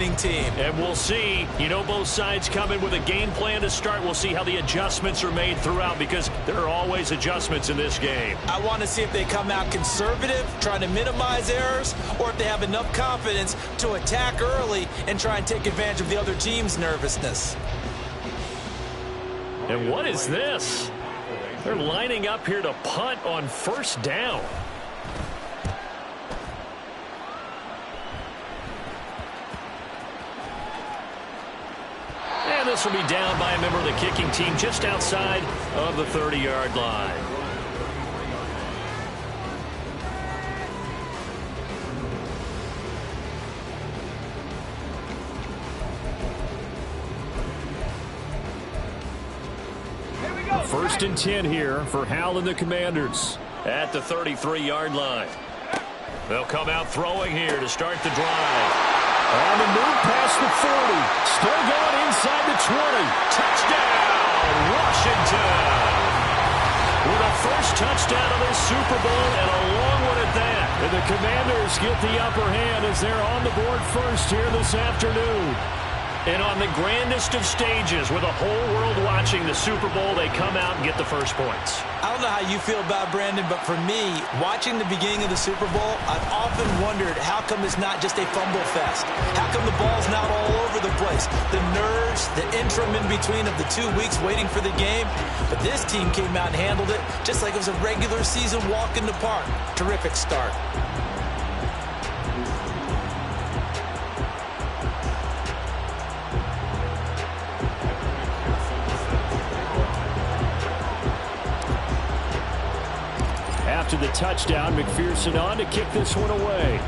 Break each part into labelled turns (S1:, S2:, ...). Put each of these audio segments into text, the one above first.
S1: team.
S2: And we'll see, both sides come in with a game plan to start. We'll see how the adjustments are made throughout because there are always adjustments in this game.
S1: I want to see if they come out conservative, trying to minimize errors, or if they have enough confidence to attack early and try and take advantage of the other team's nervousness.
S2: And what is this? They're lining up here to punt on first down. And this will be down by a member of the kicking team just outside of the 30-yard line. First and 10 here for Hal and the Commanders at the 33-yard line. They'll come out throwing here to start the drive. On the move past the 40. Still going inside the 20. Touchdown, Washington. With a first touchdown of this Super Bowl and a long one at that. And the Commanders get the upper hand as they're on the board first here this afternoon. And on the grandest of stages with the whole world watching the Super Bowl, they come out and get the first points.
S1: I don't know how you feel about Brandon, but for me, watching the beginning of the Super Bowl, I've often wondered how come it's not just a fumble fest? How come the ball's not all over the place? The nerves, the interim in between of the 2 weeks waiting for the game. But this team came out and handled it just like it was a regular season walk in the park. Terrific start.
S2: After the touchdown, McPherson on to kick this one away.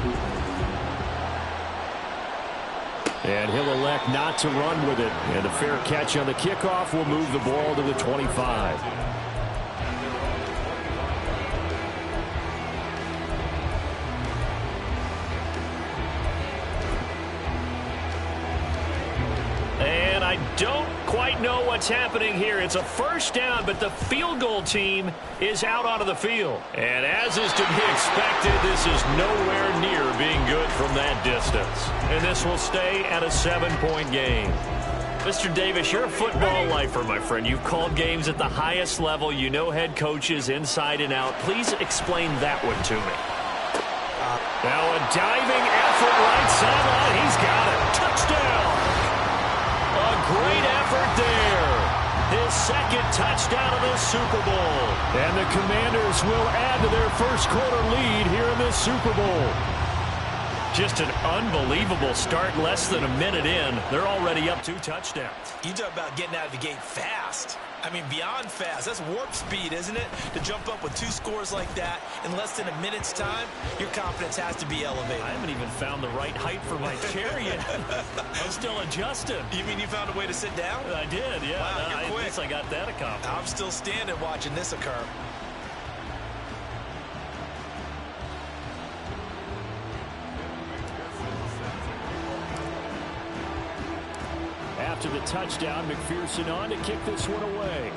S2: And he'll elect not to run with it. And a fair catch on the kickoff will move the ball to the 25. And I don't quite know what's happening here. It's a first down, but the field goal team is out onto the field. And as is to be expected, this is nowhere near being good from that distance. And this will stay at a 7-point game. Mr. Davis, you're a football lifer, my friend. You've called games at the highest level. You know head coaches inside and out. Please explain that one to me. Now a diving effort right sideline. He's got it. Touchdown. A great effort there. His second touchdown of the Super Bowl. And the Commanders will add to their first quarter lead here in this Super Bowl. Just an unbelievable start. Less than a minute in, they're already up 2 touchdowns.
S1: You talk about getting out of the gate fast. I mean, beyond fast. That's warp speed, isn't it? To jump up with 2 scores like that in less than a minute's time, your confidence has to be elevated.
S2: I haven't even found the right height for my chair yet. I'm still adjusting.
S1: You mean you found a way to sit down?
S2: I did, yeah.
S1: Wow, you're quick.
S2: At least I got that accomplished.
S1: I'm still standing watching this occur.
S2: After the touchdown, McPherson on to kick this one away.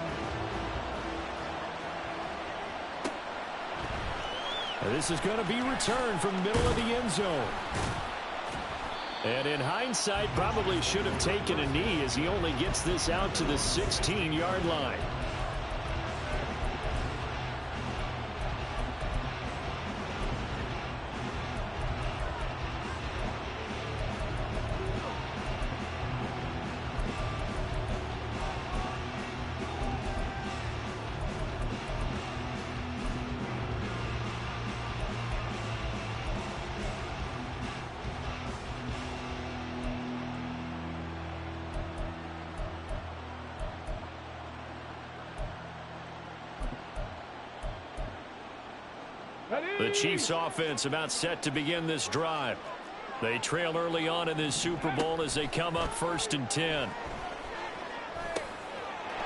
S2: And this is going to be returned from the middle of the end zone. And in hindsight, probably should have taken a knee as he only gets this out to the 16-yard line. The Chiefs offense about set to begin this drive. They trail early on in this Super Bowl as they come up 1st and 10.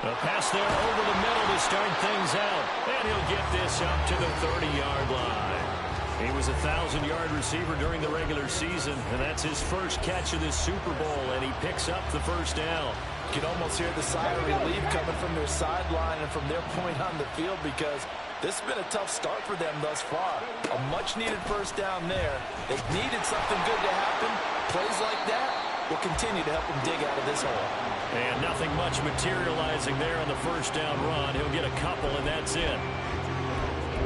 S2: A pass there over the middle to start things out. And he'll get this up to the 30-yard line. He was a 1,000-yard receiver during the regular season, and that's his first catch of this Super Bowl, and he picks up the first down.
S3: You can almost hear the sigh of relief coming from their sideline and from their point on the field because this has been a tough start for them thus far. A much-needed first down there. They needed something good to happen. Plays like that, will continue to help him dig out of this hole.
S2: And nothing much materializing there on the first down run. He'll get a couple, and that's it.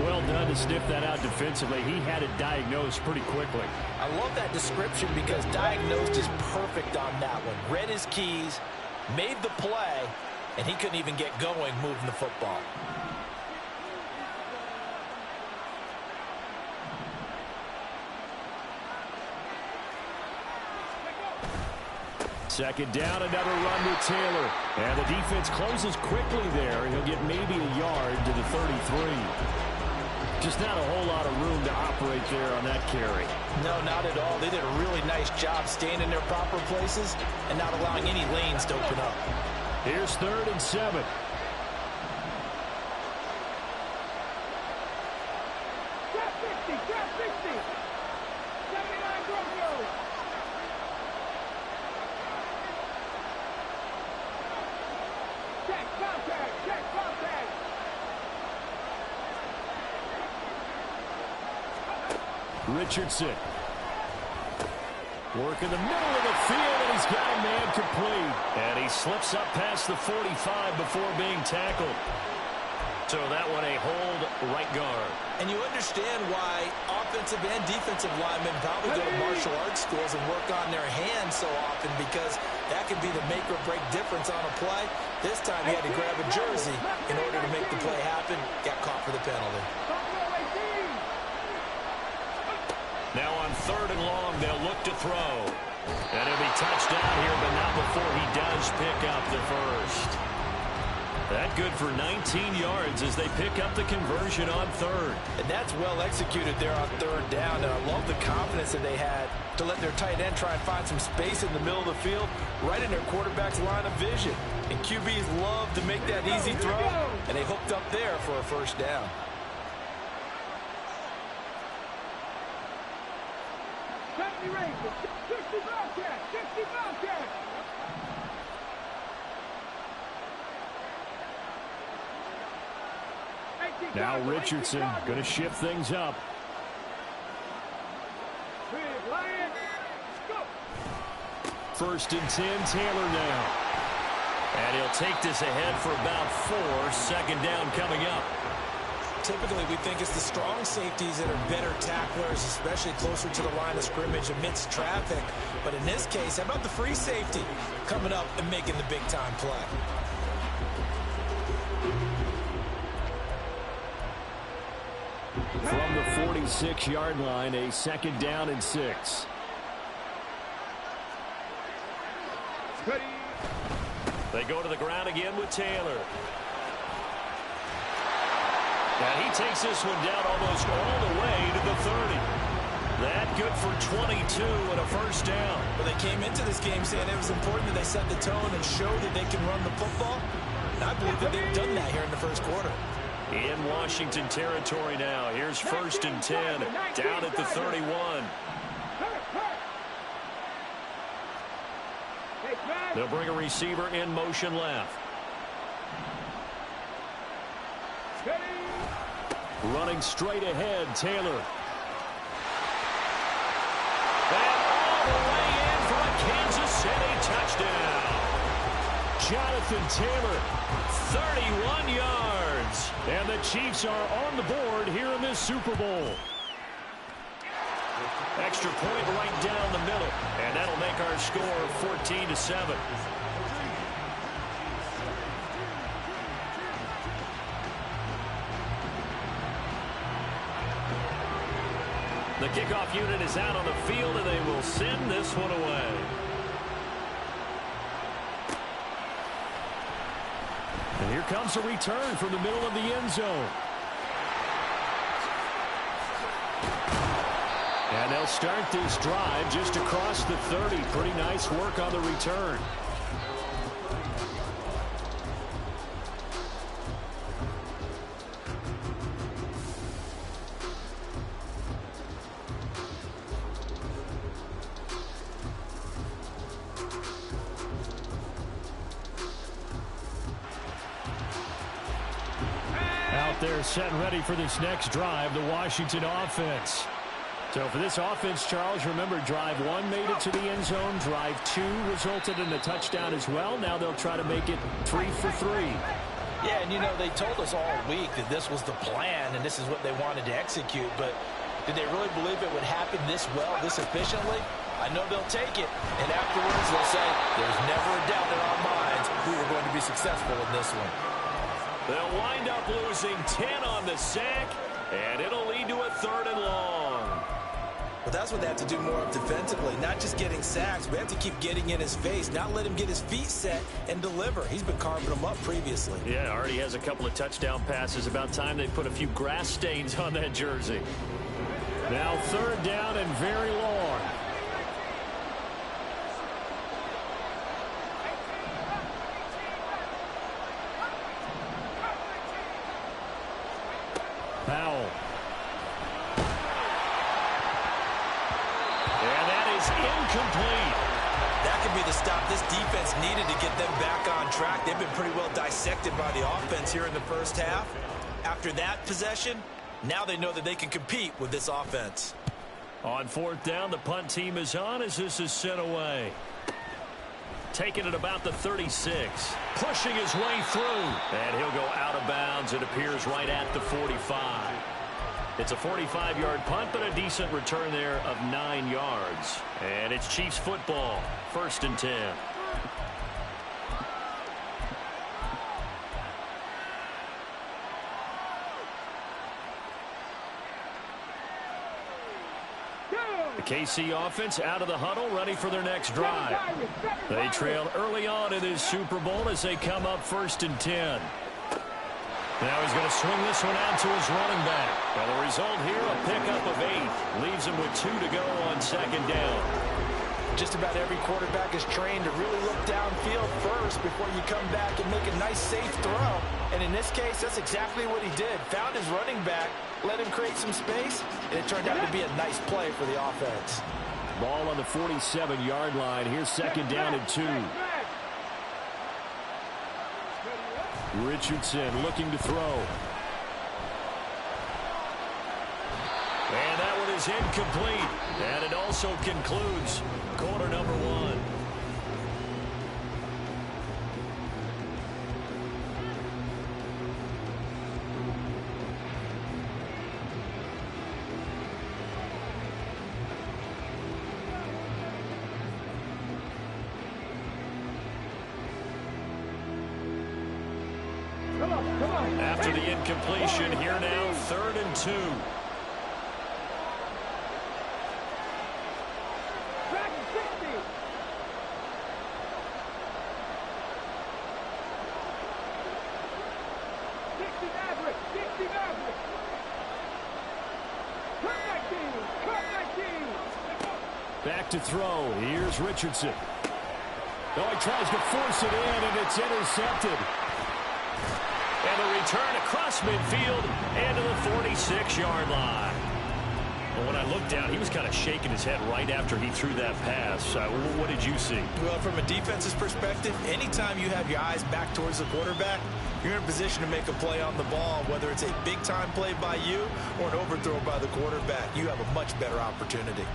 S2: Well done to sniff that out defensively. He had it diagnosed pretty quickly.
S3: I love that description because diagnosed is perfect on that one. Read his keys, made the play, and he couldn't even get going moving the football.
S2: Second down, another run with Taylor. And the defense closes quickly there. He'll get maybe a yard to the 33. Just not a whole lot of room to operate there on that carry.
S3: No, not at all. They did a really nice job staying in their proper places and not allowing any lanes to open up.
S2: Here's 3rd and 7. Richardson. Work in the middle of the field, and he's got a man complete. And he slips up past the 45 before being tackled. So that one a hold right guard.
S3: And you understand why offensive and defensive linemen probably go to martial arts schools and work on their hands so often, because that can be the make or break difference on a play. This time he had to grab a jersey in order to make the play happen. Got caught for the penalty.
S2: Now on 3rd and long, they'll look to throw. And he'll be touched down here, but not before he does pick up the first. That good for 19 yards as they pick up the conversion on 3rd.
S3: And that's well executed there on 3rd down. And I love the confidence that they had to let their tight end try and find some space in the middle of the field, right in their quarterback's line of vision. And QBs love to make that easy throw, and they hooked up there for a first down.
S2: Now Richardson going to shift things up. First and 10, Taylor now. And he'll take this ahead for about 4. Second down coming up.
S3: Typically, we think it's the strong safeties that are better tacklers, especially closer to the line of scrimmage amidst traffic. But in this case, how about the free safety coming up and making the big-time play?
S2: From the 46-yard line, a second down and 6. They go to the ground again with Taylor. And he takes this one down almost all the way to the 30. That good for 22 and a first down.
S3: Well, they came into this game saying it was important that they set the tone and show that they can run the football. And I believe that they've done that here in the first quarter.
S2: In Washington territory now. Here's 1st and 10, down at the 31. They'll bring a receiver in motion left. Running straight ahead, Taylor. And all the way in for a Kansas City touchdown. Jonathan Taylor, 31 yards. And the Chiefs are on the board here in this Super Bowl. Extra point right down the middle. And that'll make our score 14-7. The kickoff unit is out on the field, and they will send this one away. And here comes a return from the middle of the end zone. And they'll start this drive just across the 30. Pretty nice work on the return. Out there set and ready for this next drive, the Washington offense. So for this offense, Charles, remember, drive 1 made it to the end zone. Drive 2 resulted in a touchdown as well. Now they'll try to make it 3 for 3.
S3: Yeah, and, you know, they told us all week that this was the plan and this is what they wanted to execute. But did they really believe it would happen this well, this efficiently? I know they'll take it. And afterwards, they'll say, there's never a doubt in our minds we were going to be successful in this one.
S2: They'll wind up losing 10 on the sack, and it'll lead to a 3rd and long.
S3: But that's what they have to do more of defensively, not just getting sacks. We have to keep getting in his face, not let him get his feet set and deliver. He's been carving them up previously.
S2: Yeah, already has a couple of touchdown passes. About time they put a few grass stains on that jersey. Now 3rd down and very long. Powell. And that is incomplete.
S3: That could be the stop this defense needed to get them back on track. They've been pretty well dissected by the offense here in the first half. After that possession, now they know that they can compete with this offense.
S2: On 4th down, the punt team is on as this is sent away. Taking it about the 36. Pushing his way through. And he'll go out of bounds. It appears right at the 45. It's a 45-yard punt, but a decent return there of 9 yards. And it's Chiefs football. 1st and 10. The KC offense out of the huddle, ready for their next drive. They trail early on in this Super Bowl as they come up 1st and 10. Now he's going to swing this one out to his running back. Well, the result here, a pickup of 8. Leaves him with 2 to go on 2nd down.
S3: Just about every quarterback is trained to really look downfield first before you come back and make a nice, safe throw. And in this case, that's exactly what he did. Found his running back, let him create some space, and it turned out to be a nice play for the offense.
S2: Ball on the 47-yard line. Here's 2nd down and 2. Richardson looking to throw. And that one is incomplete. And it also concludes quarter number 1. After the incompletion, here now, 3rd and 2. Back to throw. Here's Richardson. Oh, he tries to force it in, and it's intercepted. And a return across midfield and to the 46-yard line. Well, when I looked down, he was kind of shaking his head right after he threw that pass. What did you see?
S3: Well, from a defense's perspective, anytime you have your eyes back towards the quarterback, you're in a position to make a play on the ball, whether it's a big-time play by you or an overthrow by the quarterback. You have a much better opportunity.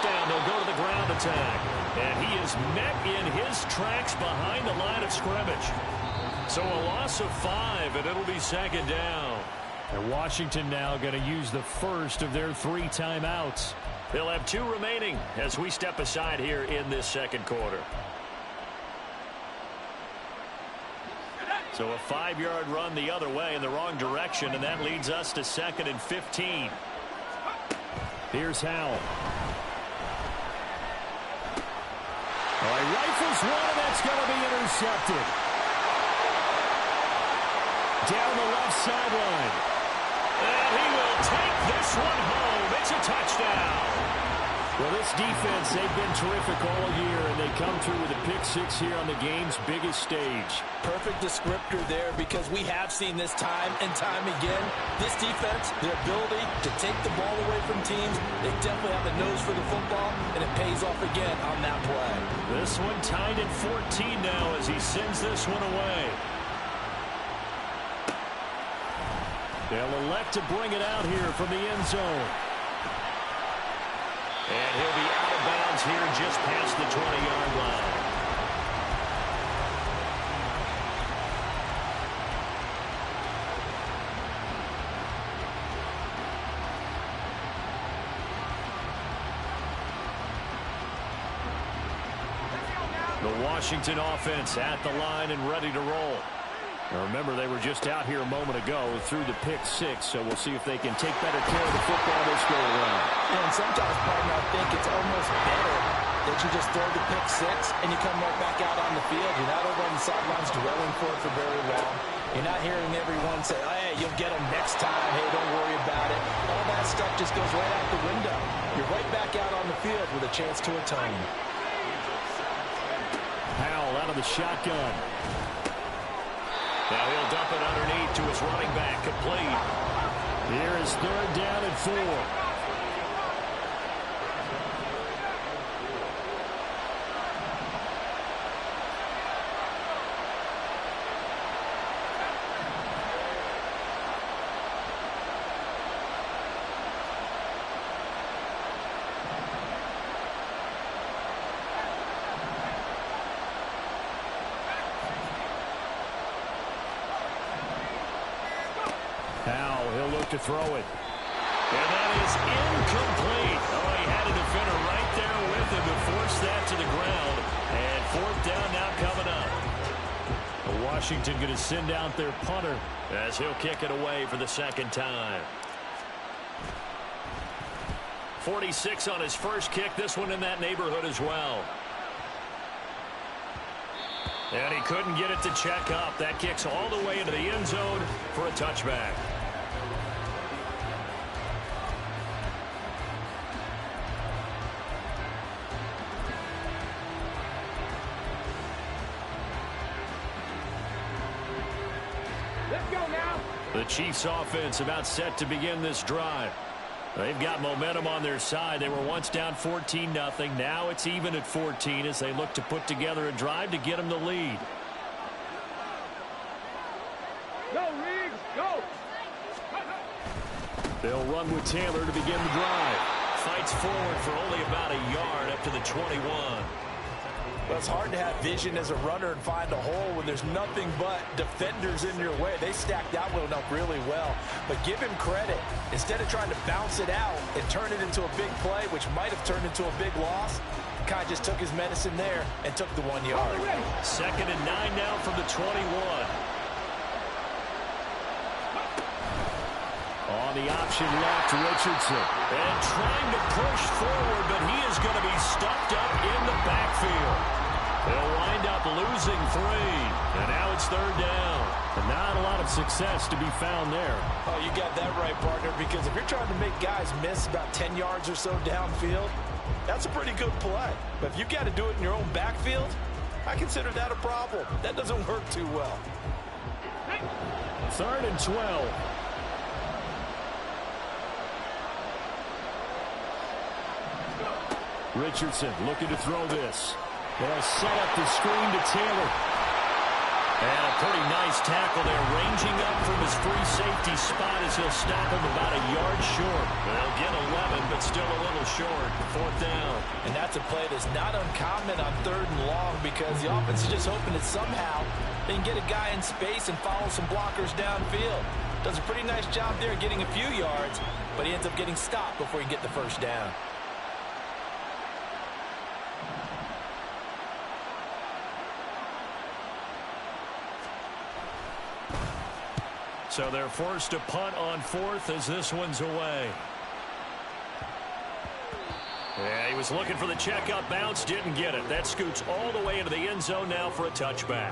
S2: Down, they'll go to the ground attack. And he is met in his tracks behind the line of scrimmage. So a loss of 5, and it'll be 2nd down. And Washington now going to use the first of their 3 timeouts. They'll have 2 remaining as we step aside here in this 2nd quarter. So a 5-yard run the other way in the wrong direction, and that leads us to 2nd and 15. Here's Howell. Oh, he rifles one, and that's going to be intercepted. Down the left sideline. And he will take this one home. Boom, it's a touchdown. Well, this defense, they've been terrific all year, and they come through with a pick six here on the game's biggest stage.
S3: Perfect descriptor there, because we have seen this time and time again. This defense, their ability to take the ball away from teams, they definitely have a nose for the football, and it pays off again on that play.
S2: This one tied at 14 now as he sends this one away. They'll elect to bring it out here from the end zone. And he'll be out of bounds here just past the 20-yard line. The Washington offense at the line and ready to roll. Now remember, they were just out here a moment ago through the pick six, so we'll see if they can take better care of the football this go around.
S3: And sometimes, partner, I think it's almost better that you just throw the pick six and you come right back out on the field. You're not over on the sidelines dwelling for it for very long. You're not hearing everyone say, oh, hey, you'll get them next time. Hey, don't worry about it. All that stuff just goes right out the window. You're right back out on the field with a chance to atone.
S2: Powell out of the shotgun. Now he'll dump it underneath to his running back, complete. Here is third down and 4. Now he'll look to throw it. And that is incomplete. Oh, he had a defender right there with him to force that to the ground. And fourth down now coming up. Washington going to send out their punter as he'll kick it away for the second time. 46 on his first kick. This one in that neighborhood as well. And he couldn't get it to check up. That kicks all the way into the end zone for a touchback.
S4: Let's go now.
S2: The Chiefs offense about set to begin this drive. They've got momentum on their side. They were once down 14-0. Now it's even at 14 as they look to put together a drive to get them the lead.
S4: Go, Reeves, go.
S2: They'll run with Taylor to begin the drive. Fights forward for only about a yard up to the 21.
S3: Well, it's hard to have vision as a runner and find a hole when there's nothing but defenders in your way. They stacked that one up really well. But give him credit. Instead of trying to bounce it out and turn it into a big play, which might have turned into a big loss, Kai just took his medicine there and took the 1 yard.
S2: Second and 9 now from the 21. On the option left, Richardson. And trying to push forward, but he is going to be stuffed up in the backfield. They'll wind up losing 3. And now it's third down. And not a lot of success to be found there.
S3: Oh, you got that right, partner, because if you're trying to make guys miss about 10 yards or so downfield, that's a pretty good play. But if you got to do it in your own backfield, I consider that a problem. That doesn't work too well.
S2: Third and 12. Richardson looking to throw this. They'll set up the screen to Taylor. And a pretty nice tackle there, ranging up from his free safety spot as he'll stop him about a yard short. They'll get 11, but still a little short. Fourth down.
S3: And that's a play that's not uncommon on third and long, because the offense is just hoping that somehow they can get a guy in space and follow some blockers downfield. Does a pretty nice job there getting a few yards, but he ends up getting stopped before he can get the first down.
S2: So they're forced to punt on fourth as this one's away. Yeah, he was looking for the checkup bounce, didn't get it. That scoots all the way into the end zone now for a touchback.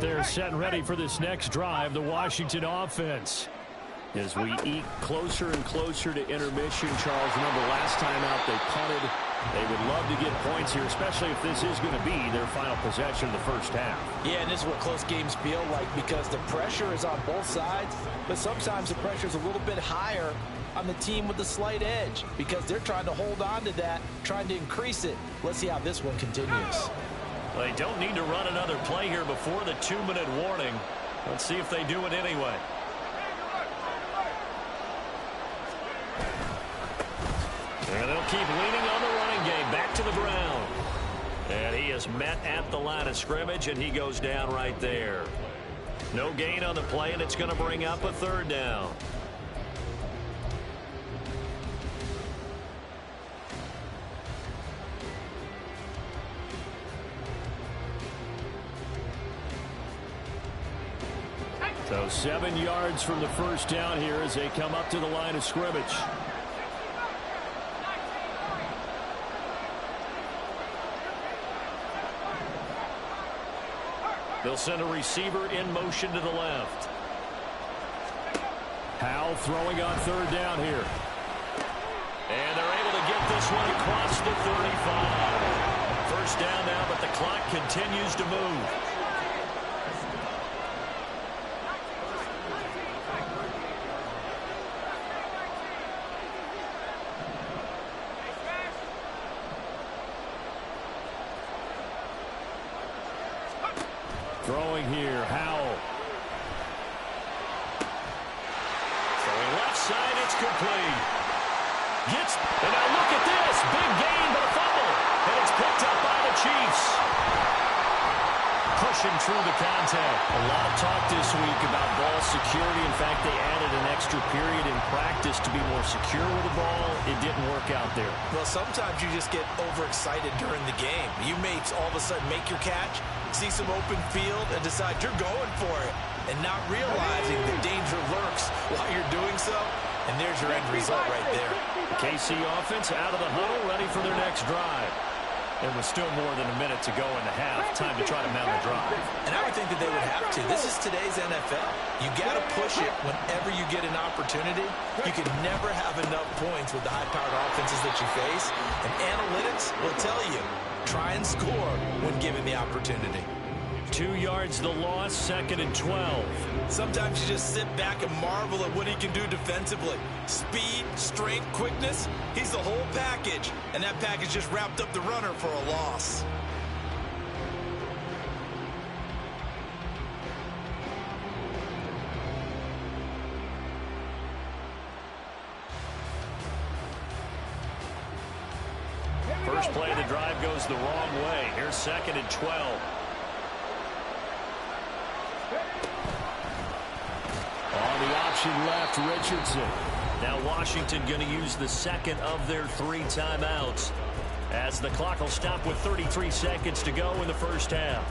S2: there set and ready for this next drive, the Washington offense. As we eke closer and closer to intermission, Charles, remember last time out they punted. They would love to get points here, especially if this is going to be their final possession of the first half.
S1: Yeah, and this is what close games feel like because the pressure is on both sides, but sometimes the pressure is a little bit higher on the team with the slight edge because they're trying to hold on to that, trying to increase it. Let's see how this one continues.
S2: They don't need to run another play here before the 2-minute warning. Let's see if they do it anyway. And they'll keep leaning on the running game. Back to the ground. And he is met at the line of scrimmage, and he goes down right there. No gain on the play, and it's going to bring up a third down. So 7 yards from the first down here as they come up to the line of scrimmage. They'll send a receiver in motion to the left. Howell throwing on third down here. And they're able to get this one across the 35. First down now, but the clock continues to move. Throwing here, Howell. Throwing left side, it's complete. And now look at this. Big gain, but a fumble. And it's picked up by the Chiefs. Pushing through the contact. A lot of talk this week about ball security. In fact, they added an extra period in practice to be more secure with the ball. It didn't work out there.
S1: Well, sometimes you just get overexcited during the game. You may all of a sudden make your catch, see some open field, and decide you're going for it, and not realizing the danger lurks while you're doing so. And there's your end result right there.
S2: The KC offense out of the huddle, ready for their next drive. There was still more than a minute to go in the half. Time to try to mount a drive.
S1: And I would think that they would have to. This is today's NFL. You got to push it whenever you get an opportunity. You can never have enough points with the high-powered offenses that you face. And analytics will tell you, try and score when given the opportunity.
S2: 2 yards the loss, 2nd and 12.
S1: Sometimes you just sit back and marvel at what he can do defensively. Speed, strength, quickness, he's the whole package. And that package just wrapped up the runner for a loss.
S2: First play of the drive goes the wrong way. Here's 2nd and 12. On the option left, Richardson. Now Washington going to use the second of their 3 timeouts as the clock will stop with 33 seconds to go in the first half.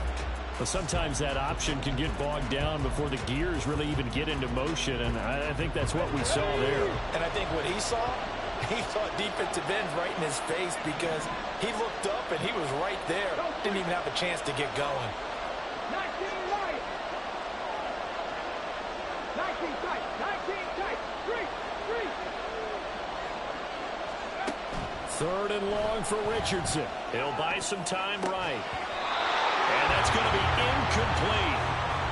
S2: But sometimes that option can get bogged down before the gears really even get into motion, and I think that's what we saw there.
S1: And I think what he saw defensive ends right in his face because he looked up and he was right there. Didn't even have a chance to get going.
S4: 19 right. 19 tight. 19 tight. 3.
S2: 3rd and long for Richardson. He'll buy some time right. And that's going to be incomplete.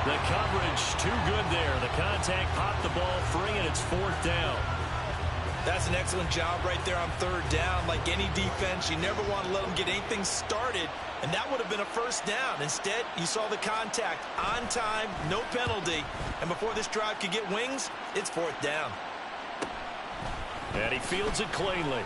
S2: The coverage too good there. The contact popped the ball free, and it's 4th down.
S1: That's an excellent job right there on 3rd down. Like any defense, you never want to let them get anything started, and that would have been a first down. Instead, you saw the contact on time, no penalty, and before this drive could get wings, it's 4th down.
S2: And he fields it cleanly.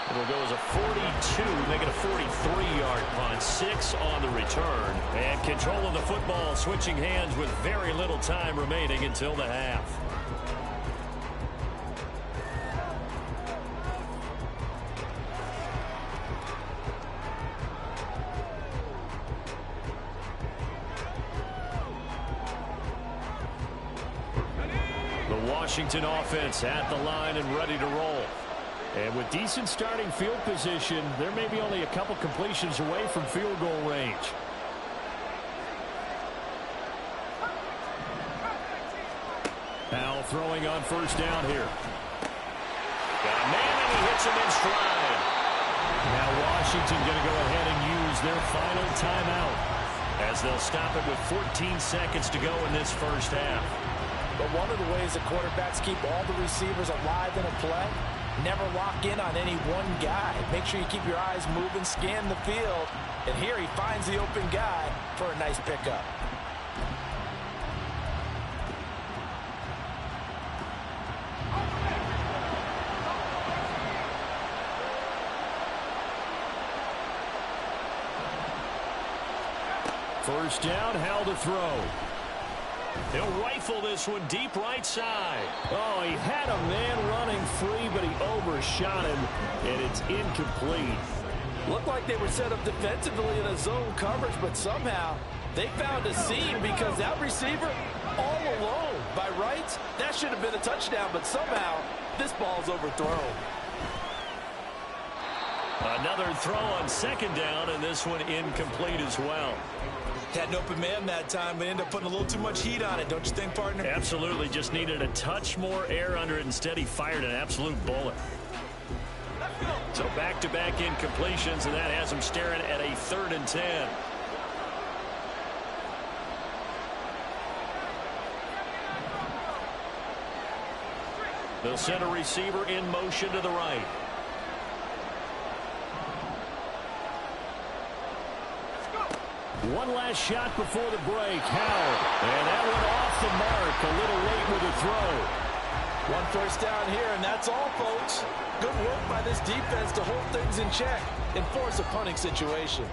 S2: It'll go as a 42, make it a 43-yard punt, 6 on the return. And control of the football switching hands with very little time remaining until the half. The Washington offense at the line and ready to roll. And with decent starting field position, there may be only a couple completions away from field goal range. throwing on first down here. Got a man, and he hits him in stride. Now Washington going to go ahead and use their final timeout as they'll stop it with 14 seconds to go in this first half.
S3: But one of the ways that quarterbacks keep all the receivers alive in a play, never lock in on any one guy. Make sure you keep your eyes moving, scan the field, and here he finds the open guy for a nice pickup.
S2: First down, Howell to throw. He'll rifle this one deep right side. Oh, he had a man running free, but he overshot him, and it's incomplete.
S3: Looked like they were set up defensively in a zone coverage, but somehow they found a seam because that receiver all alone. By rights, that should have been a touchdown, but somehow this ball's overthrown.
S2: Another throw on second down, and this one incomplete as well.
S1: Had an open man that time, but ended up putting a little too much heat on it, don't you think, partner?
S2: Absolutely. Just needed a touch more air under it. Instead, he fired an absolute bullet. So back-to-back incompletions, and that has him staring at a 3rd and 10. They'll send a receiver in motion to the right. One last shot before the break. Howell. And that went off the mark. A little late with the throw.
S3: One first down here, and that's all, folks. Good work by this defense to hold things in check and force a punting situation.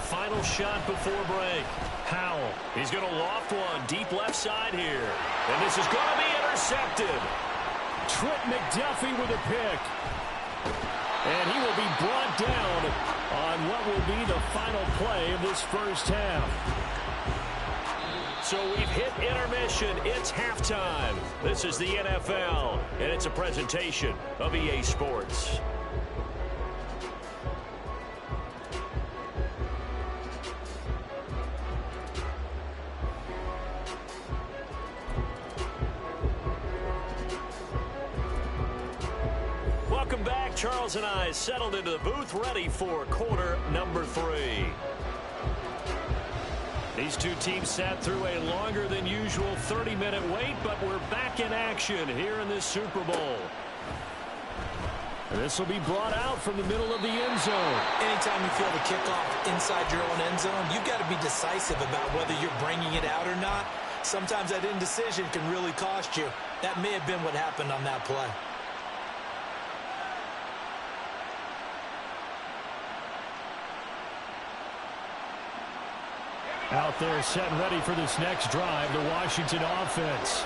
S2: Final shot before break. Howell. He's going to loft one deep left side here. And this is going to be intercepted. Trent McDuffie with a pick. And he will be brought down on what will be the final play of this first half. So we've hit intermission. It's halftime. This is the NFL, and it's a presentation of EA Sports. Welcome back. Charles and I settled into the booth, ready for quarter number 3. These two teams sat through a longer than usual 30-minute wait, but we're back in action here in this Super Bowl. This will be brought out from the middle of the end zone.
S1: Anytime you feel the kickoff inside your own end zone, you've got to be decisive about whether you're bringing it out or not. Sometimes that indecision can really cost you. That may have been what happened on that play.
S2: Out there set and ready for this next drive, the Washington offense.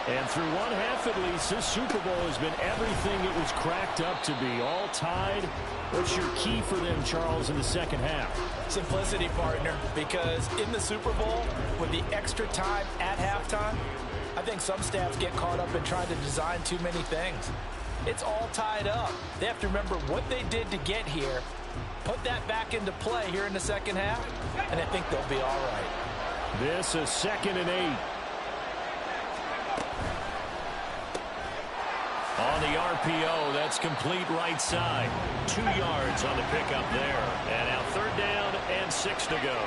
S2: And through one half at least, this Super Bowl has been everything it was cracked up to be. All tied. What's your key for them, Charles, in the second half?
S3: Simplicity, partner, because in the Super Bowl, with the extra time at halftime, I think some staffs get caught up in trying to design too many things. It's all tied up. They have to remember what they did to get here, put that back into play here in the second half, and I think they'll be all right.
S2: This is 2nd and 8. On the RPO, that's complete right side. 2 yards on the pickup there. And now 3rd down and 6 to go.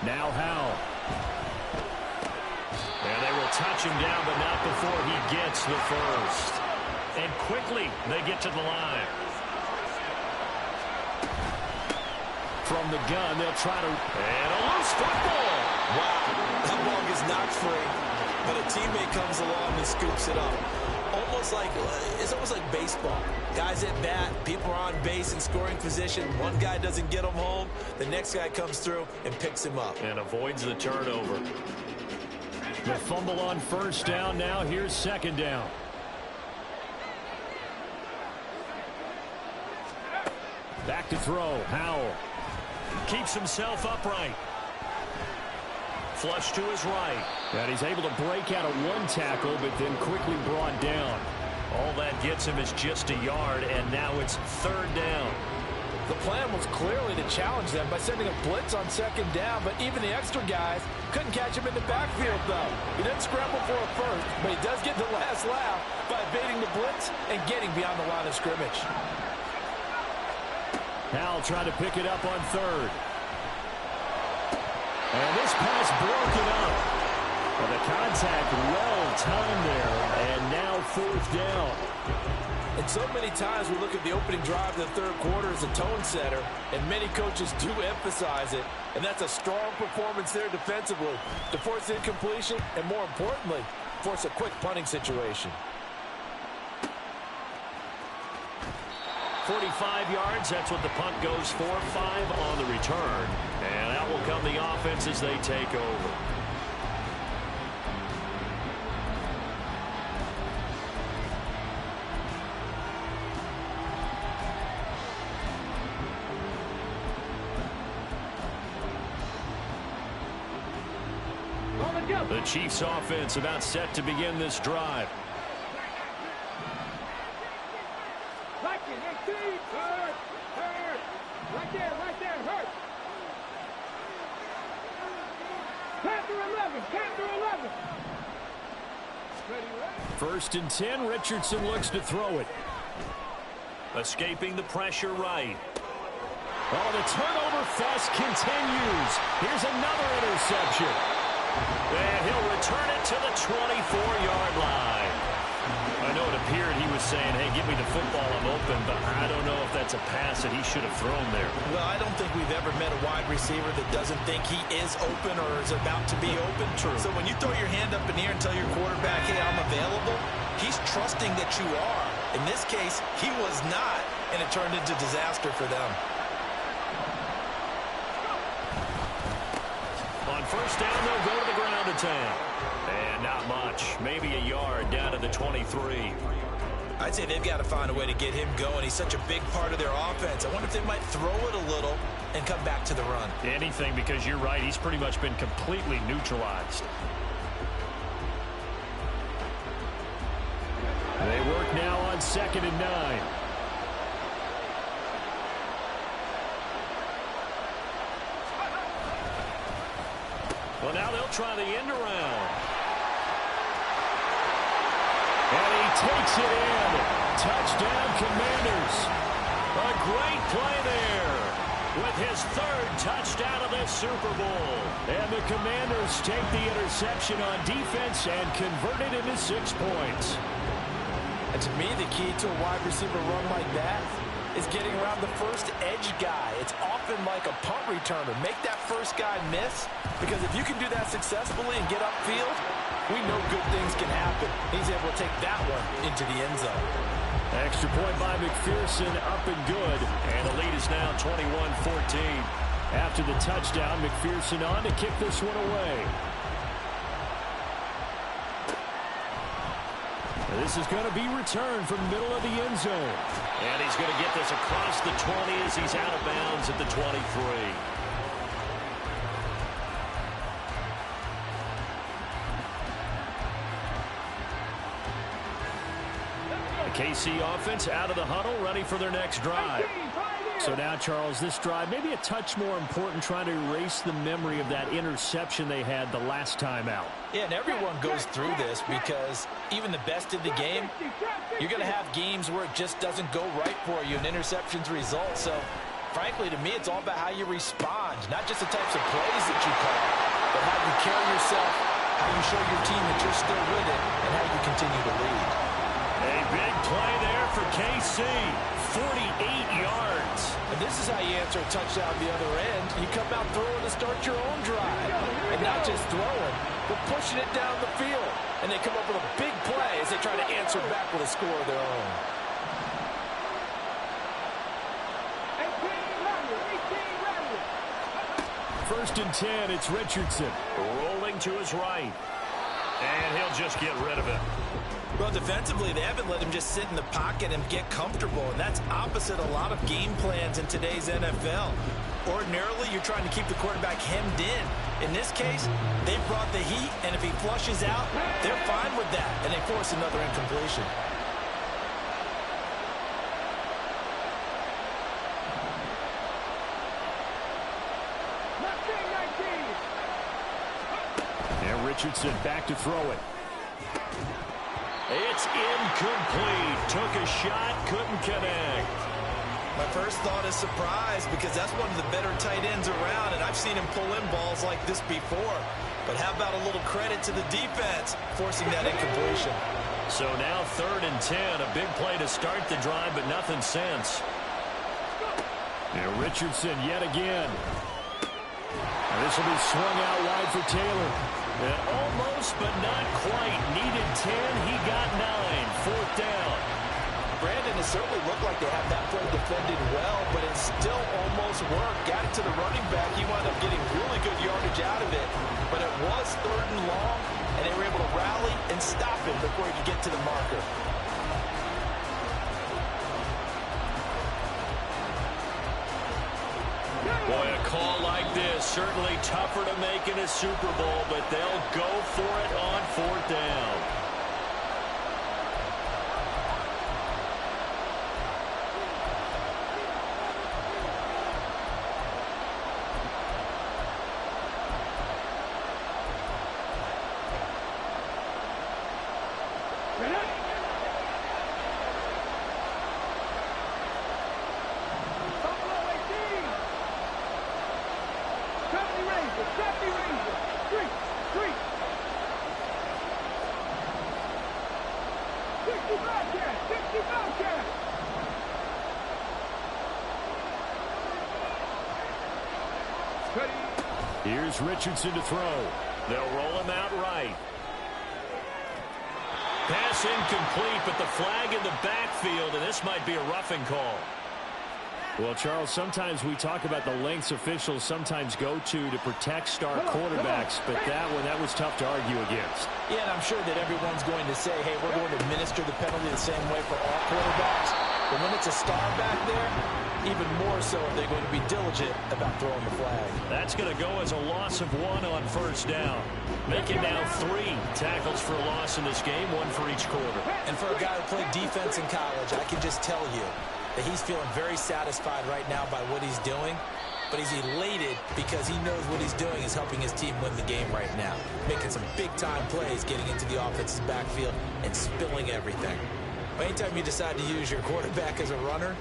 S2: Now Howell. And they will touch him down, but not before he gets the first. And quickly, they get to the line. From the gun, they'll try to... And a loose football.
S1: Wow, that ball gets knocked free, but a teammate comes along and scoops it up. It's almost like baseball. Guys at bat, people are on base in scoring position. One guy doesn't get him home, the next guy comes through and picks him up.
S2: And avoids the turnover. The fumble on first down. Now here's 2nd down. Back to throw. Howell keeps himself upright. Flush to his right. And he's able to break out of one tackle, but then quickly brought down. All that gets him is just a yard, and now it's third down.
S3: The plan was clearly to challenge them by sending a blitz on second down, but even the extra guys couldn't catch him in the backfield, though. He didn't scramble for a first, but he does get the last laugh by evading the blitz and getting beyond the line of scrimmage.
S2: Howell trying to pick it up on third. And this pass broken up. Well, the contact well timed there, and now fourth down.
S3: And so many times we look at the opening drive of the third quarter as a tone setter, and many coaches do emphasize it. And that's a strong performance there defensively to force incompletion and, more importantly, force a quick punting situation.
S2: 45 yards, that's what the punt goes for. 5 on the return. And out will come the offense as they take over. The Chiefs offense about set to begin this drive.
S4: Right there, hurt. Panther 11.
S2: First and 10, Richardson looks to throw it. Escaping the pressure right. Oh, the turnover fest continues. Here's another interception. And he'll return it to the 24-yard line. I know it appeared he was saying, hey, give me the football, I'm open, but I don't know if that's a pass that he should have thrown there.
S1: Well, I don't think we've ever met a wide receiver that doesn't think he is open or is about to be open.
S2: True.
S1: So when you throw your hand up in the air and tell your quarterback, hey, I'm available, he's trusting that you are. In this case, he was not, and it turned into disaster for them.
S2: On first down, they'll go to the ground attack. And not much. Maybe a yard down to the 23.
S1: I'd say they've got to find a way to get him going. He's such a big part of their offense. I wonder if they might throw it a little and come back to the run.
S2: Anything, because you're right. He's pretty much been completely neutralized. They work now on 2nd and 9. Well, now they'll try the end around. And he takes it in. Touchdown, Commanders. A great play there with his third touchdown of this Super Bowl. And the Commanders take the interception on defense and convert it into 6 points.
S3: And to me, the key to a wide receiver run like that is getting around the first edge guy. It's often like a punt returner. Make that first guy miss, because if you can do that successfully and get upfield, we know good things can happen. He's able to take that one into the end zone.
S2: Extra point by McPherson, up and good. And the lead is now 21-14. After the touchdown, McPherson on to kick this one away. This is going to be returned from the middle of the end zone. And he's going to get this across the 20 as he's out of bounds at the 23. The KC offense out of the huddle, ready for their next drive. So now, Charles, this drive maybe a touch more important, trying to erase the memory of that interception they had the last time out.
S1: Yeah, and everyone goes through this because even the best in the game, you're going to have games where it just doesn't go right for you and interceptions result. So, frankly, to me, it's all about how you respond, not just the types of plays that you call, but how you carry yourself, how you show your team that you're still with it, and how you continue to lead.
S2: A big play there for KC, 48 yards.
S3: And this is how you answer a touchdown the other end. You come out throwing to start your own drive. And not just throwing, but pushing it down the field. And they come up with a big play as they try to answer back with a score of their own.
S2: 1st and 10, it's Richardson. Rolling to his right. And he'll just get rid of it.
S3: Well, defensively, they haven't let him just sit in the pocket and get comfortable, and that's opposite a lot of game plans in today's NFL. Ordinarily, you're trying to keep the quarterback hemmed in. In this case, they brought the heat, and if he flushes out, they're fine with that, and they force another incompletion.
S2: And Richardson back to throw it. It's incomplete. Took a shot, couldn't connect.
S3: My first thought is surprise because that's one of the better tight ends around, and I've seen him pull in balls like this before. But how about a little credit to the defense forcing that incompletion?
S2: So now 3rd and 10. A big play to start the drive, but nothing since. And Richardson yet again. And this will be swung out wide for Taylor. And almost, but not quite. Needed 10. He got 9. 4th down.
S3: Brandon, it certainly looked like they had that play defended well, but it still almost worked. Got it to the running back. He wound up getting really good yardage out of it. But it was 3rd and long, and they were able to rally and stop him before he could get to the marker.
S2: Boy, a call like this, certainly tougher to make in a Super Bowl, but they'll go for it on 4th down. Here's Richardson to throw. They'll roll him out right. Pass incomplete, but the flag in the backfield, and this might be a roughing call. Well, Charles, sometimes we talk about the lengths officials sometimes go to protect star quarterbacks, but that was tough to argue against.
S3: Yeah, and I'm sure that everyone's going to say, hey, we're going to administer the penalty the same way for all quarterbacks. But when it's a star back there, even more so they're going to be diligent about throwing the flag.
S2: That's going to go as a loss of 1 on 1st down. Making now 3 tackles for a loss in this game, 1 for each quarter.
S3: And for a guy who played defense in college, I can just tell you that he's feeling very satisfied right now by what he's doing. But he's elated because he knows what he's doing is helping his team win the game right now. Making some big-time plays, getting into the offense's backfield and spilling everything. Anytime you decide to use your quarterback as a runner,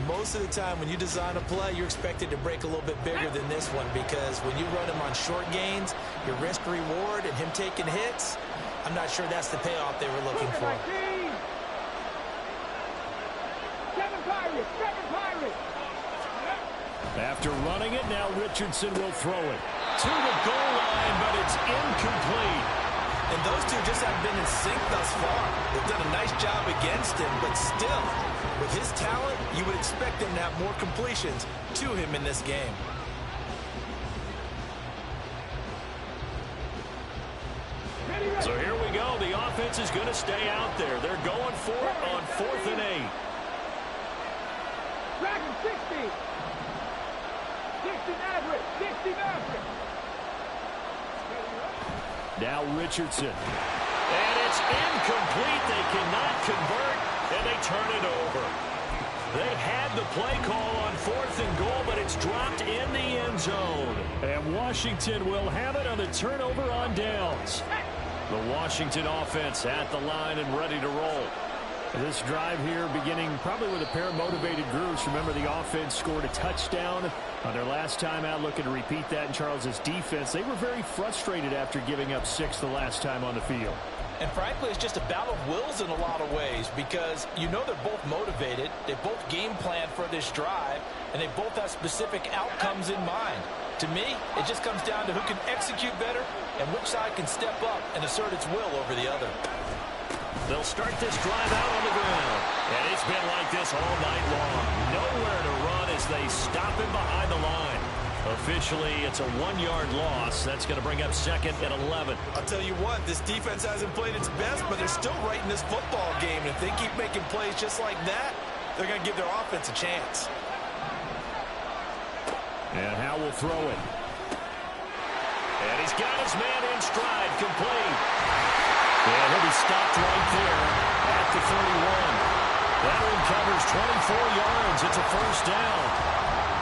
S3: most of the time when you design a play, you're expected to break a little bit bigger than this one because when you run him on short gains, your risk-reward and him taking hits, I'm not sure that's the payoff they were looking for.
S2: After running it, now Richardson will throw it to the goal line, but it's incomplete.
S3: And those two just haven't been in sync thus far. They've done a nice job against him, but still, with his talent, you would expect him to have more completions to him in this game.
S2: So here we go. The offense is going to stay out there. They're going for it on 4th and 8.
S4: Dragon 60. 60 Maverick. 60 Maverick.
S2: Now Richardson. And it's incomplete. They cannot convert, and they turn it over. They had the play call on 4th and goal, but it's dropped in the end zone. And Washington will have it on the turnover on downs. The Washington offense at the line and ready to roll. This drive here beginning probably with a pair of motivated groups. Remember, the offense scored a touchdown on their last time out. Looking to repeat that in Charles's defense. They were very frustrated after giving up 6 the last time on the field.
S3: And frankly, it's just a battle of wills in a lot of ways because you know they're both motivated. They both game plan for this drive, and they both have specific outcomes in mind. To me, it just comes down to who can execute better and which side can step up and assert its will over the other.
S2: They'll start this drive out on the ground. And it's been like this all night long. Nowhere to run as they stop him behind the line. Officially, it's a 1-yard loss. That's going to bring up 2nd and 11.
S3: I'll tell you what, this defense hasn't played its best, but they're still right in this football game. And if they keep making plays just like that, they're going to give their offense a chance.
S2: And Howe will throw it. And he's got his man in stride, complete. And he'll be stopped right there at the 31. That one covers 24 yards. It's a first down.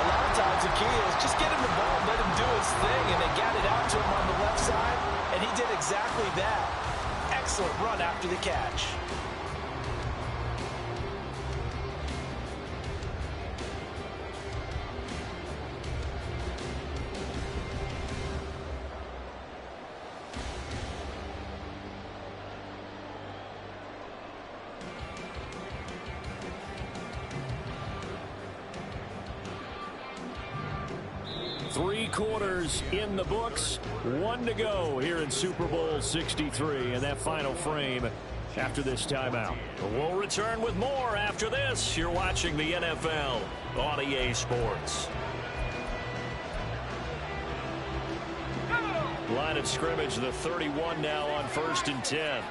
S3: A lot of times the key is just get him the ball, let him do his thing, and they got it out to him on the left side, and he did exactly that. Excellent run after the catch.
S2: Three quarters in the books, 1 to go here in Super Bowl 63 in that final frame after this timeout. We'll return with more after this. You're watching the NFL on EA Sports. Line of scrimmage, the 31 now on 1st and 10.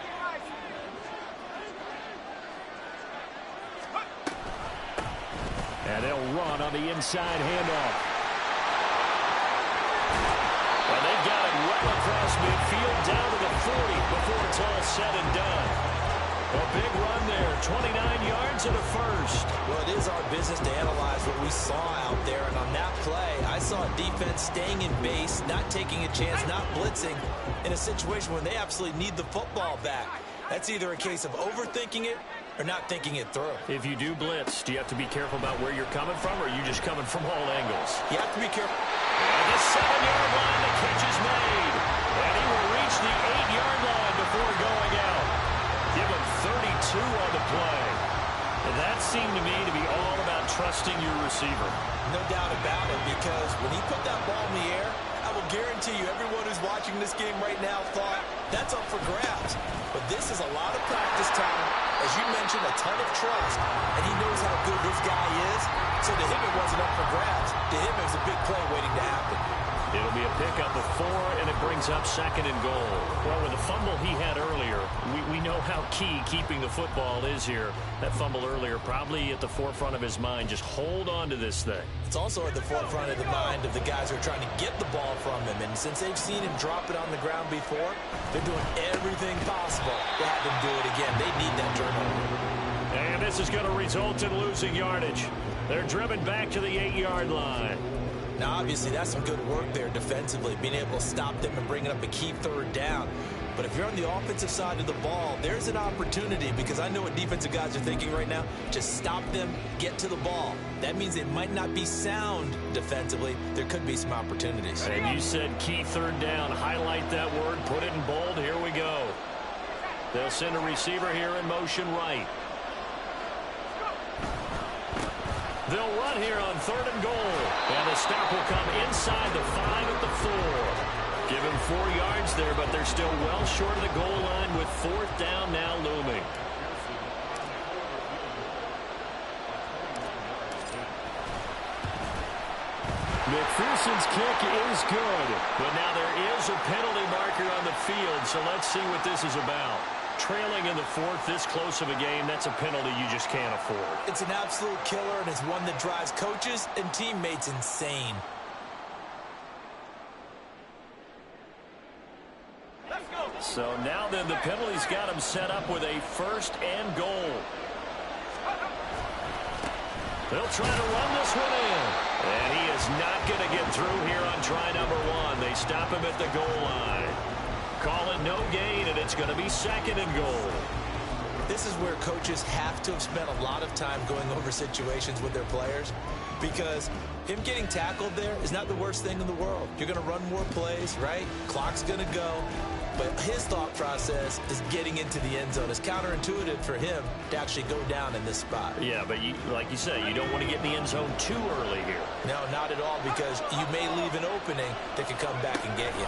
S2: And they'll run on the inside handoff. And they've got it well across midfield down to the 40 before it's all said and done. A big run there, 29 yards and a first.
S3: Well, it is our business to analyze what we saw out there. And on that play, I saw a defense staying in base, not taking a chance, not blitzing in a situation where they absolutely need the football back. That's either a case of overthinking it or not thinking it through.
S2: If you do blitz, do you have to be careful about where you're coming from, or are you just coming from all angles?
S3: You have to be careful.
S2: And the 7-yard line, the catch is made. And he will reach the 8-yard line before going out. Give him 32 on the play. And that seemed to me to be all about trusting your receiver.
S3: No doubt about it, because when he put that ball in the air, I will guarantee you everyone who's watching this game right now thought that's up for grabs. But this is a lot of practice time. As you mentioned, a ton of trust, and he knows how good this guy is. So to him, it wasn't up for grabs. To him, it was a big play waiting to happen.
S2: It'll be a pickup of 4, and it brings up 2nd and goal. Well, with the fumble he had earlier, we know how key keeping the football is here. That fumble earlier probably at the forefront of his mind. Just hold on to this thing.
S3: It's also at the forefront of the mind of the guys who are trying to get the ball from him. And since they've seen him drop it on the ground before, they're doing everything possible to have him do it again. They need that turnover.
S2: And this is going to result in losing yardage. They're driven back to the 8-yard line.
S3: Now, obviously, that's some good work there defensively, being able to stop them and bringing up a key 3rd down. But if you're on the offensive side of the ball, there's an opportunity, because I know what defensive guys are thinking right now. Just stop them, get to the ball. That means they might not be sound defensively. There could be some opportunities.
S2: And you said key 3rd down. Highlight that word, put it in bold. Here we go. They'll send a receiver here in motion right. They'll run here on 3rd and goal. And the stop will come inside the 5 at the 4. Give him 4 yards there, but they're still well short of the goal line with 4th down now looming. McPherson's kick is good, but now there is a penalty marker on the field, so let's see what this is about. Trailing in the 4th, this close of a game, that's a penalty you just can't afford.
S3: It's an absolute killer, and it's one that drives coaches and teammates insane.
S2: So now then, the penalty's got him set up with a 1st and goal. They'll try to run this one in. And he is not going to get through here on try number 1. They stop him at the goal line. Call it no gain, and it's going to be 2nd and goal.
S3: This is where coaches have to have spent a lot of time going over situations with their players, because him getting tackled there is not the worst thing in the world. You're going to run more plays, right? Clock's going to go. But his thought process is getting into the end zone. It's counterintuitive for him to actually go down in this spot.
S2: Yeah, but like you say, you don't want to get in the end zone too early here.
S3: No, not at all, because you may leave an opening that could come back and get you.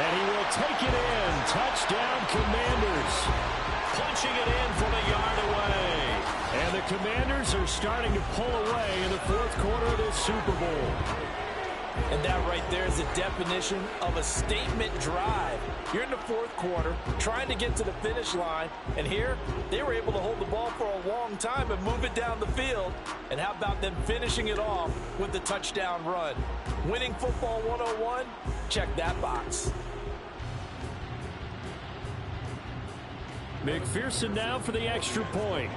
S2: And he will take it in. Touchdown, Commanders. Punching it in from a yard away. And the Commanders are starting to pull away in the fourth quarter of this Super Bowl.
S3: And that right there is the definition of a statement drive. You're in the fourth quarter, trying to get to the finish line, and here they were able to hold the ball for a long time and move it down the field. And how about them finishing it off with the touchdown run? Winning football 101? Check that box.
S2: McPherson now for the extra point.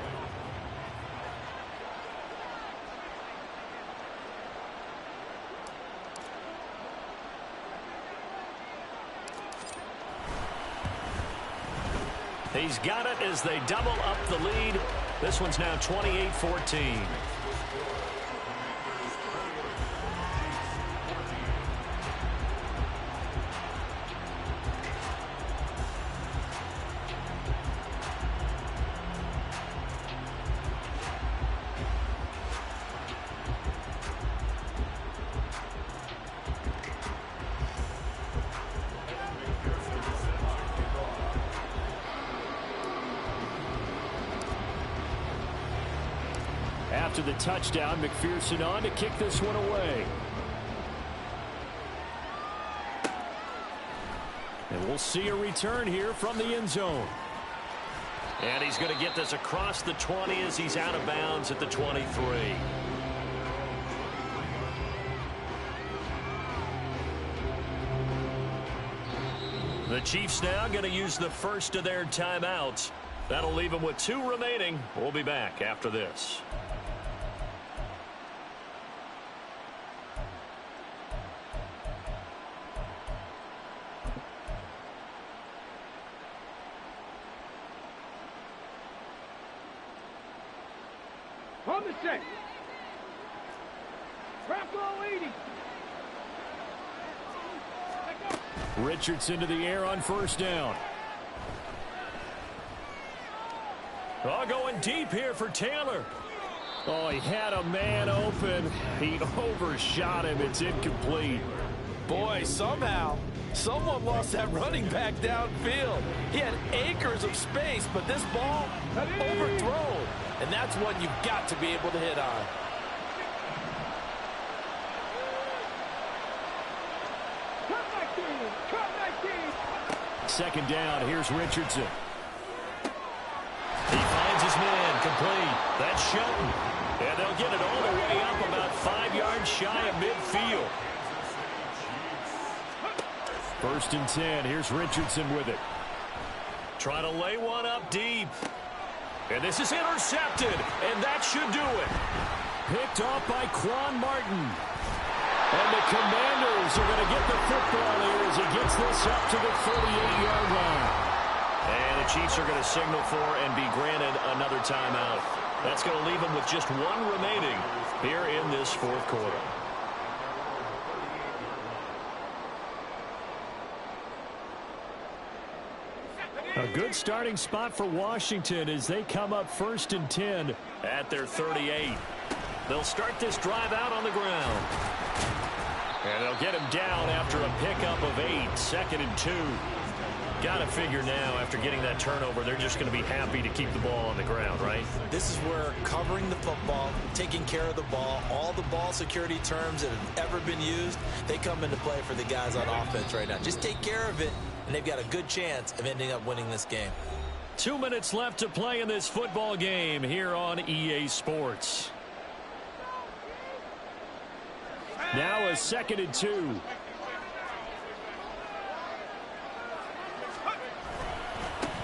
S2: He's got it as they double up the lead. This one's now 28-14. After the touchdown, McPherson on to kick this one away. And we'll see a return here from the end zone. And he's going to get this across the 20 as he's out of bounds at the 23. The Chiefs now going to use the first of their timeouts. That'll leave them with 2 remaining. We'll be back after this.
S4: On the set. Bronco 80.
S2: Richardson to the air on first down. Oh, going deep here for Taylor. Oh, he had a man open. He overshot him. It's incomplete.
S3: Boy, somehow, someone lost that running back downfield. He had acres of space, but this ball overthrown. And that's one you've got to be able to hit on.
S2: Second down, here's Richardson. He finds his man, complete. That's Shelton. And they'll get it all the way up about 5 yards shy of midfield. First and 10, here's Richardson with it. Trying to lay one up deep. And this is intercepted, and that should do it. Picked off by Quan Martin. And the Commanders are going to get the football here as he gets this up to the 48-yard line. And the Chiefs are going to signal for and be granted another timeout. That's going to leave them with just 1 remaining here in this fourth quarter. A good starting spot for Washington as they come up first and 10 at their 38. They'll start this drive out on the ground. And they'll get him down after a pickup of 8, second and 2. Got to figure now after getting that turnover, they're just going to be happy to keep the ball on the ground, right?
S3: This is where covering the football, taking care of the ball, all the ball security terms that have ever been used, they come into play for the guys on offense right now. Just take care of it, and they've got a good chance of ending up winning this game.
S2: 2 minutes left to play in this football game here on EA Sports. Now a second and 2.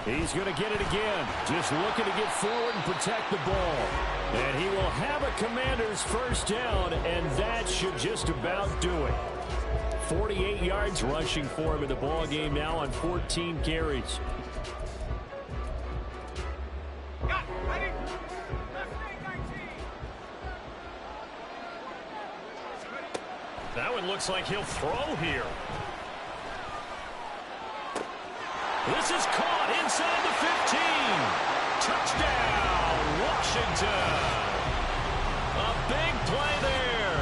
S2: He's going to get it again. Just looking to get forward and protect the ball. And he will have a Commander's first down, and that should just about do it. 48 yards rushing for him in the ball game now on 14 carries. That one looks like he'll throw here. This is caught inside the 15. Touchdown, Washington. A big play there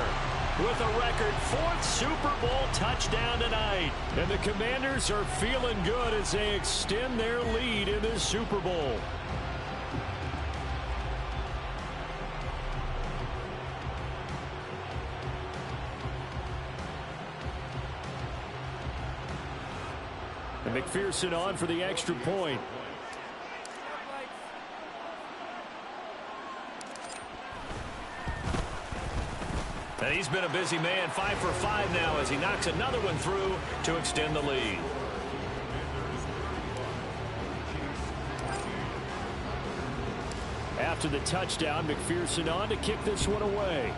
S2: with a record 4th Super Bowl touchdown tonight. And the Commanders are feeling good as they extend their lead in this Super Bowl. And McPherson on for the extra point. And he's been a busy man, 5 for 5 now as he knocks another one through to extend the lead. After the touchdown, McPherson on to kick this one away.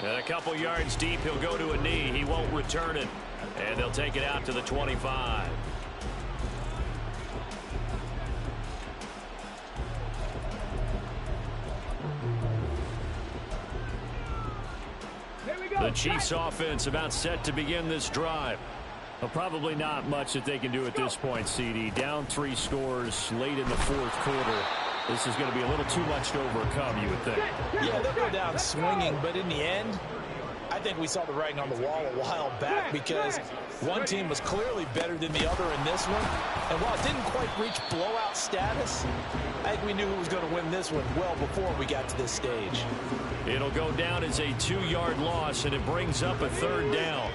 S2: And a couple yards deep, he'll go to a knee. He won't return it. And they'll take it out to the 25. The Chiefs offense about set to begin this drive. Well, probably not much that they can do at this point, CD. Down 3 scores late in the fourth quarter. This is going to be a little too much to overcome, you would think.
S1: Yeah, they'll go down swinging, but in the end, I think we saw the writing on the wall a while back because one team was clearly better than the other in this one. And while it didn't quite reach blowout status, I think we knew who was going to win this one well before we got to this stage.
S2: It'll go down as a 2-yard loss, and it brings up a 3rd down.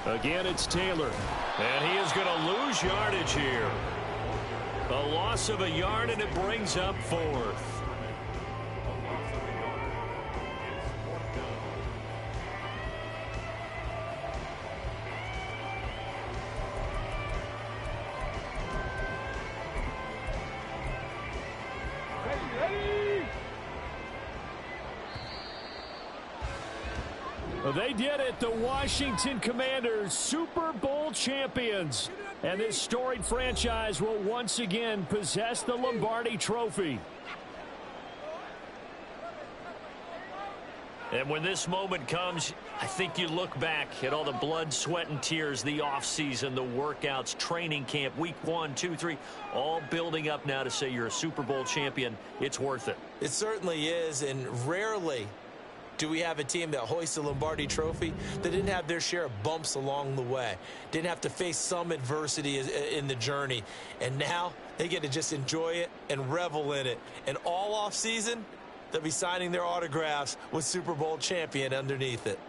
S2: Again, it's Taylor. And he is going to lose yardage here. A loss of a yard, and it brings up 4th. They did it. The Washington Commanders, Super Bowl champions. And this storied franchise will once again possess the Lombardi Trophy. And when this moment comes, I think you look back at all the blood, sweat, and tears, the offseason, the workouts, training camp, week 1, 2, 3, all building up now to say you're a Super Bowl champion. It's worth it.
S1: It certainly is, and rarely do we have a team that hoists the Lombardi Trophy that didn't have their share of bumps along the way, didn't have to face some adversity in the journey, and now they get to just enjoy it and revel in it. And all off season, they'll be signing their autographs with Super Bowl champion underneath it.